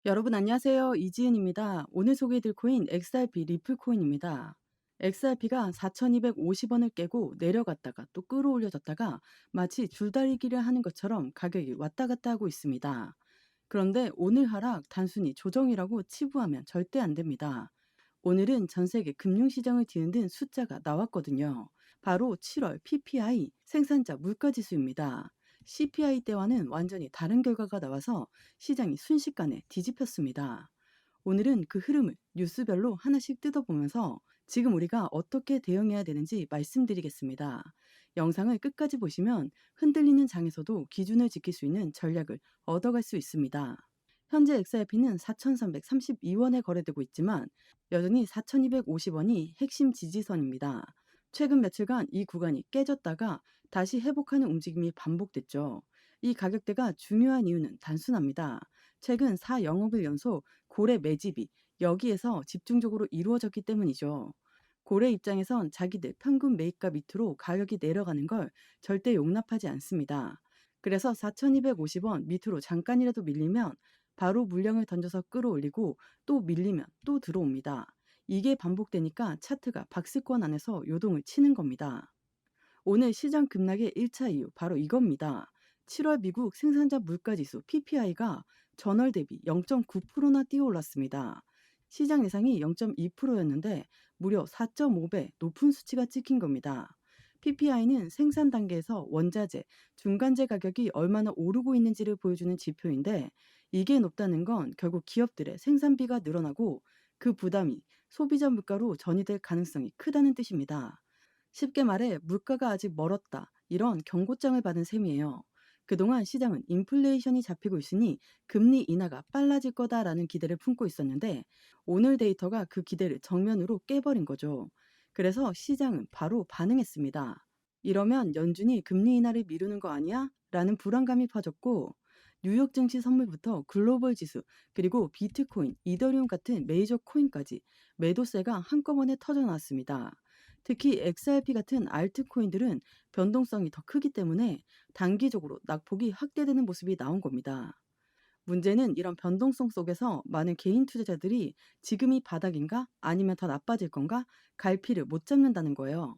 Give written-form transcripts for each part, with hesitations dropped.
여러분 안녕하세요. 이지은입니다. 오늘 소개해드릴 코인 XRP 리플 코인입니다. XRP가 4,250원을 깨고 내려갔다가 또 끌어올려졌다가 마치 줄다리기를 하는 것처럼 가격이 왔다 갔다 하고 있습니다. 그런데 오늘 하락 단순히 조정이라고 치부하면 절대 안 됩니다. 오늘은 전 세계 금융시장을 뒤흔든 숫자가 나왔거든요. 바로 7월 PPI 생산자 물가지수입니다. CPI 때와는 완전히 다른 결과가 나와서 시장이 순식간에 뒤집혔습니다. 오늘은 그 흐름을 뉴스별로 하나씩 뜯어보면서 지금 우리가 어떻게 대응해야 되는지 말씀드리겠습니다. 영상을 끝까지 보시면 흔들리는 장에서도 기준을 지킬 수 있는 전략을 얻어갈 수 있습니다. 현재 XRP는 4,332원에 거래되고 있지만 여전히 4,250원이 핵심 지지선입니다. 최근 며칠간 이 구간이 깨졌다가 다시 회복하는 움직임이 반복됐죠. 이 가격대가 중요한 이유는 단순합니다. 최근 4영업일 연속 고래 매집이 여기에서 집중적으로 이루어졌기 때문이죠. 고래 입장에선 자기들 평균 매입가 밑으로 가격이 내려가는 걸 절대 용납하지 않습니다. 그래서 4,250원 밑으로 잠깐이라도 밀리면 바로 물량을 던져서 끌어올리고 또 밀리면 또 들어옵니다. 이게 반복되니까 차트가 박스권 안에서 요동을 치는 겁니다. 오늘 시장 급락의 1차 이유 바로 이겁니다. 7월 미국 생산자 물가지수 PPI가 전월 대비 0.9%나 뛰어올랐습니다. 시장 예상이 0.2%였는데 무려 4.5배 높은 수치가 찍힌 겁니다. PPI는 생산 단계에서 원자재, 중간재 가격이 얼마나 오르고 있는지를 보여주는 지표인데 이게 높다는 건 결국 기업들의 생산비가 늘어나고 그 부담이 소비자 물가로 전이될 가능성이 크다는 뜻입니다. 쉽게 말해 물가가 아직 멀었다. 이런 경고장을 받은 셈이에요. 그동안 시장은 인플레이션이 잡히고 있으니 금리 인하가 빨라질 거다라는 기대를 품고 있었는데 오늘 데이터가 그 기대를 정면으로 깨버린 거죠. 그래서 시장은 바로 반응했습니다. 이러면 연준이 금리 인하를 미루는 거 아니야? 라는 불안감이 퍼졌고 뉴욕 증시 선물부터 글로벌 지수 그리고 비트코인, 이더리움 같은 메이저 코인까지 매도세가 한꺼번에 터져나왔습니다. 특히 XRP 같은 알트코인들은 변동성이 더 크기 때문에 단기적으로 낙폭이 확대되는 모습이 나온 겁니다. 문제는 이런 변동성 속에서 많은 개인 투자자들이 지금이 바닥인가 아니면 더 나빠질 건가 갈피를 못 잡는다는 거예요.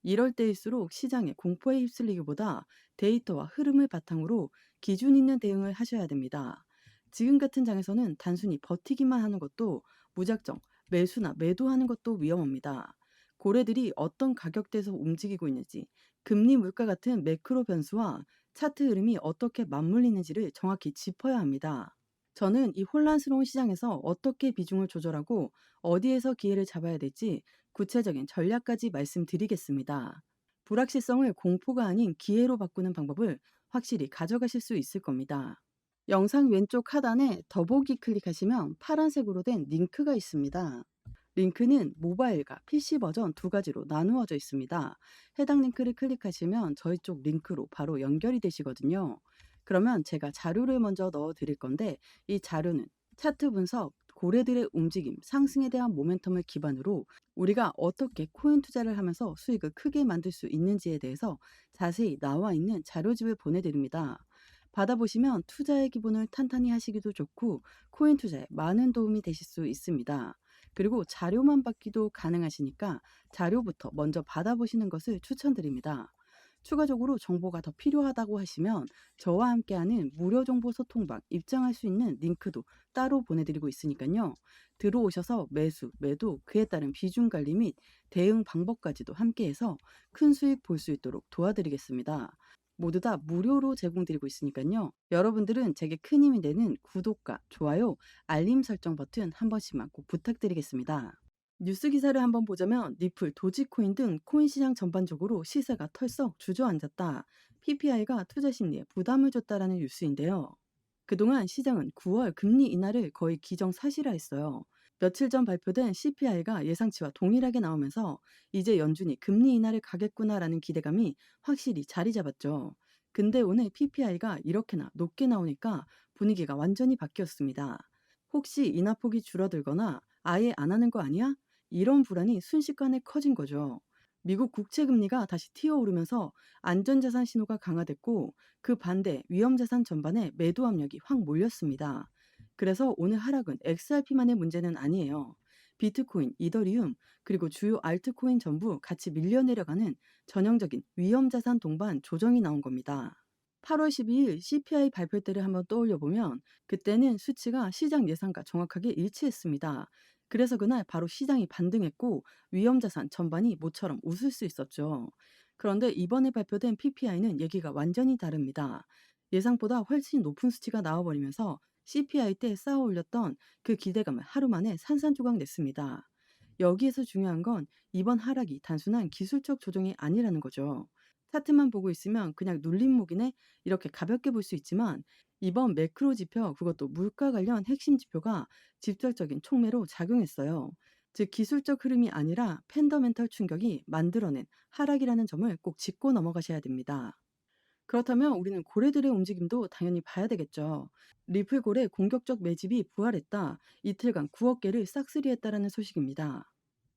이럴 때일수록 시장의 공포에 휩쓸리기보다 데이터와 흐름을 바탕으로 기준 있는 대응을 하셔야 됩니다. 지금 같은 장에서는 단순히 버티기만 하는 것도 무작정 매수나 매도하는 것도 위험합니다. 고래들이 어떤 가격대에서 움직이고 있는지, 금리 물가 같은 매크로 변수와 차트 흐름이 어떻게 맞물리는지를 정확히 짚어야 합니다. 저는 이 혼란스러운 시장에서 어떻게 비중을 조절하고 어디에서 기회를 잡아야 될지 구체적인 전략까지 말씀드리겠습니다. 불확실성을 공포가 아닌 기회로 바꾸는 방법을 확실히 가져가실 수 있을 겁니다. 영상 왼쪽 하단에 더보기 클릭하시면 파란색으로 된 링크가 있습니다. 링크는 모바일과 PC 버전 두 가지로 나누어져 있습니다. 해당 링크를 클릭하시면 저희 쪽 링크로 바로 연결이 되시거든요. 그러면 제가 자료를 먼저 넣어 드릴 건데 이 자료는 차트 분석, 고래들의 움직임, 상승에 대한 모멘텀을 기반으로 우리가 어떻게 코인 투자를 하면서 수익을 크게 만들 수 있는지에 대해서 자세히 나와 있는 자료집을 보내드립니다. 받아보시면 투자의 기본을 탄탄히 하시기도 좋고 코인 투자에 많은 도움이 되실 수 있습니다. 그리고 자료만 받기도 가능하시니까 자료부터 먼저 받아보시는 것을 추천드립니다. 추가적으로 정보가 더 필요하다고 하시면 저와 함께하는 무료 정보 소통방 입장할 수 있는 링크도 따로 보내드리고 있으니까요. 들어오셔서 매수, 매도, 그에 따른 비중 관리 및 대응 방법까지도 함께해서 큰 수익 볼 수 있도록 도와드리겠습니다. 모두 다 무료로 제공드리고 있으니까요. 여러분들은 제게 큰 힘이 되는 구독과 좋아요, 알림 설정 버튼 한 번씩만 꼭 부탁드리겠습니다. 뉴스 기사를 한번 보자면 리플, 도지코인 등 코인 시장 전반적으로 시세가 털썩 주저앉았다. PPI가 투자 심리에 부담을 줬다라는 뉴스인데요. 그동안 시장은 9월 금리 인하를 거의 기정사실화했어요. 며칠 전 발표된 CPI가 예상치와 동일하게 나오면서 이제 연준이 금리 인하를 가겠구나라는 기대감이 확실히 자리 잡았죠. 근데 오늘 PPI가 이렇게나 높게 나오니까 분위기가 완전히 바뀌었습니다. 혹시 인하폭이 줄어들거나 아예 안 하는 거 아니야? 이런 불안이 순식간에 커진 거죠. 미국 국채 금리가 다시 튀어오르면서 안전자산 신호가 강화됐고 그 반대 위험자산 전반에 매도 압력이 확 몰렸습니다. 그래서 오늘 하락은 XRP만의 문제는 아니에요. 비트코인, 이더리움, 그리고 주요 알트코인 전부 같이 밀려 내려가는 전형적인 위험자산 동반 조정이 나온 겁니다. 8월 12일 CPI 발표 때를 한번 떠올려 보면 그때는 수치가 시장 예상과 정확하게 일치했습니다. 그래서 그날 바로 시장이 반등했고 위험자산 전반이 모처럼 웃을 수 있었죠. 그런데 이번에 발표된 PPI는 얘기가 완전히 다릅니다. 예상보다 훨씬 높은 수치가 나와버리면서 CPI 때 쌓아 올렸던 그 기대감을 하루 만에 산산조각 냈습니다. 여기에서 중요한 건 이번 하락이 단순한 기술적 조정이 아니라는 거죠. 차트만 보고 있으면 그냥 눌림목이네 이렇게 가볍게 볼 수 있지만 이번 매크로 지표 그것도 물가 관련 핵심 지표가 직접적인 촉매로 작용했어요. 즉 기술적 흐름이 아니라 팬더멘털 충격이 만들어낸 하락이라는 점을 꼭 짚고 넘어가셔야 됩니다. 그렇다면 우리는 고래들의 움직임도 당연히 봐야 되겠죠. 리플 고래 공격적 매집이 부활했다. 이틀간 9억 개를 싹쓸이했다라는 소식입니다.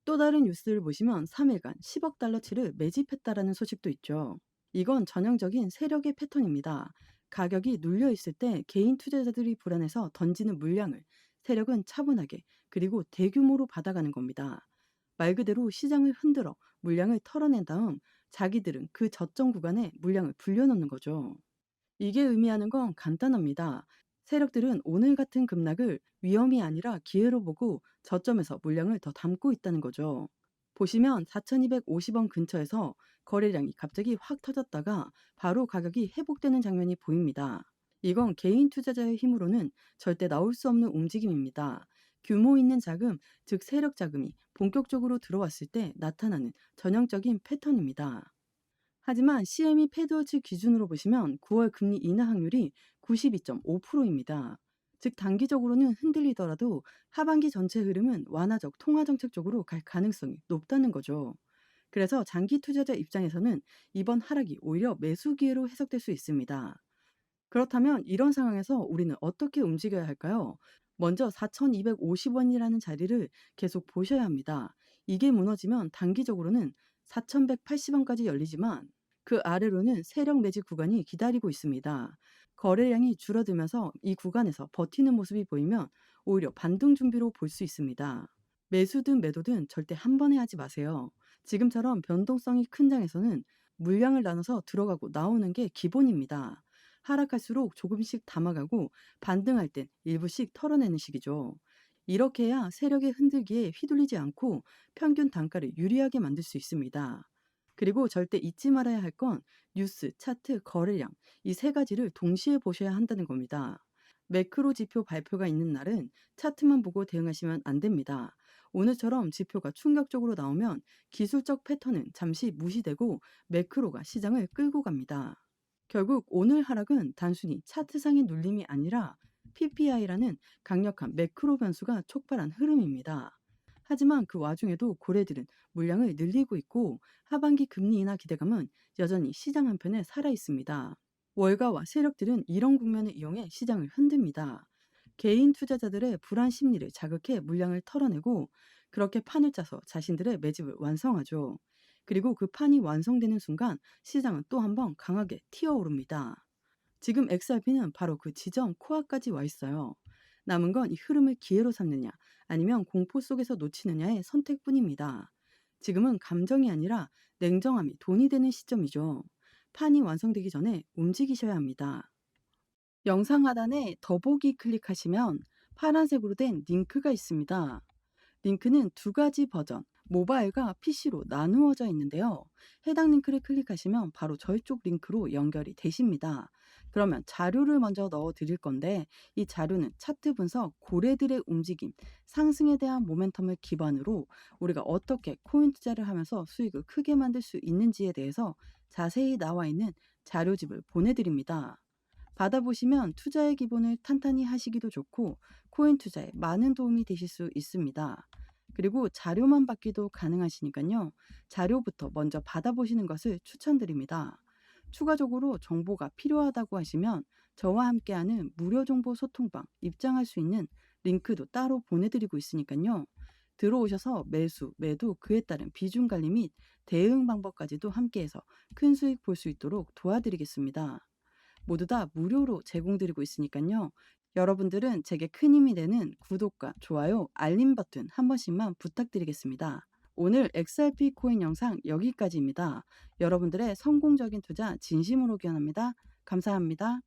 또 다른 뉴스를 보시면 3일간 10억 달러치를 매집했다라는 소식도 있죠. 이건 전형적인 세력의 패턴입니다. 가격이 눌려 있을 때 개인 투자자들이 불안해서 던지는 물량을 세력은 차분하게 그리고 대규모로 받아가는 겁니다. 말 그대로 시장을 흔들어 물량을 털어낸 다음 자기들은 그 저점 구간에 물량을 불려넣는 거죠. 이게 의미하는 건 간단합니다. 세력들은 오늘 같은 급락을 위험이 아니라 기회로 보고 저점에서 물량을 더 담고 있다는 거죠. 보시면 4,250원 근처에서 거래량이 갑자기 확 터졌다가 바로 가격이 회복되는 장면이 보입니다. 이건 개인 투자자의 힘으로는 절대 나올 수 없는 움직임입니다. 규모 있는 자금, 즉 세력 자금이 본격적으로 들어왔을 때 나타나는 전형적인 패턴입니다. 하지만 CME 패드워치 기준으로 보시면 9월 금리 인하 확률이 92.5%입니다. 즉 단기적으로는 흔들리더라도 하반기 전체 흐름은 완화적 통화 정책 쪽으로 갈 가능성이 높다는 거죠. 그래서 장기 투자자 입장에서는 이번 하락이 오히려 매수 기회로 해석될 수 있습니다. 그렇다면 이런 상황에서 우리는 어떻게 움직여야 할까요? 먼저 4,250원이라는 자리를 계속 보셔야 합니다. 이게 무너지면 단기적으로는 4,180원까지 열리지만 그 아래로는 세력 매집 구간이 기다리고 있습니다. 거래량이 줄어들면서 이 구간에서 버티는 모습이 보이면 오히려 반등 준비로 볼 수 있습니다. 매수든 매도든 절대 한 번에 하지 마세요. 지금처럼 변동성이 큰 장에서는 물량을 나눠서 들어가고 나오는 게 기본입니다. 하락할수록 조금씩 담아가고 반등할 땐 일부씩 털어내는 식이죠. 이렇게 해야 세력의 흔들기에 휘둘리지 않고 평균 단가를 유리하게 만들 수 있습니다. 그리고 절대 잊지 말아야 할 건 뉴스, 차트, 거래량 이 세 가지를 동시에 보셔야 한다는 겁니다. 매크로 지표 발표가 있는 날은 차트만 보고 대응하시면 안 됩니다. 오늘처럼 지표가 충격적으로 나오면 기술적 패턴은 잠시 무시되고 매크로가 시장을 끌고 갑니다. 결국 오늘 하락은 단순히 차트상의 눌림이 아니라 PPI라는 강력한 매크로 변수가 촉발한 흐름입니다. 하지만 그 와중에도 고래들은 물량을 늘리고 있고 하반기 금리 인하 기대감은 여전히 시장 한편에 살아 있습니다. 월가와 세력들은 이런 국면을 이용해 시장을 흔듭니다. 개인 투자자들의 불안 심리를 자극해 물량을 털어내고 그렇게 판을 짜서 자신들의 매집을 완성하죠. 그리고 그 판이 완성되는 순간 시장은 또 한 번 강하게 튀어오릅니다. 지금 XRP는 바로 그 지점 코앞까지 와 있어요. 남은 건 이 흐름을 기회로 삼느냐 아니면 공포 속에서 놓치느냐의 선택뿐입니다. 지금은 감정이 아니라 냉정함이 돈이 되는 시점이죠. 판이 완성되기 전에 움직이셔야 합니다. 영상 하단에 더보기 클릭하시면 파란색으로 된 링크가 있습니다. 링크는 두 가지 버전, 모바일과 PC로 나누어져 있는데요. 해당 링크를 클릭하시면 바로 저희 쪽 링크로 연결이 되십니다. 그러면 자료를 먼저 넣어 드릴 건데 이 자료는 차트 분석, 고래들의 움직임, 상승에 대한 모멘텀을 기반으로 우리가 어떻게 코인 투자를 하면서 수익을 크게 만들 수 있는지에 대해서 자세히 나와 있는 자료집을 보내드립니다. 받아보시면 투자의 기본을 탄탄히 하시기도 좋고 코인 투자에 많은 도움이 되실 수 있습니다. 그리고 자료만 받기도 가능하시니까요. 자료부터 먼저 받아보시는 것을 추천드립니다. 추가적으로 정보가 필요하다고 하시면 저와 함께하는 무료 정보 소통방 입장할 수 있는 링크도 따로 보내드리고 있으니까요. 들어오셔서 매수, 매도, 그에 따른 비중 관리 및 대응 방법까지도 함께해서 큰 수익 볼 수 있도록 도와드리겠습니다. 모두 다 무료로 제공드리고 있으니까요. 여러분들은 제게 큰 힘이 되는 구독과 좋아요, 알림 버튼 한 번씩만 부탁드리겠습니다. 오늘 XRP 코인 영상 여기까지입니다. 여러분들의 성공적인 투자 진심으로 기원합니다. 감사합니다.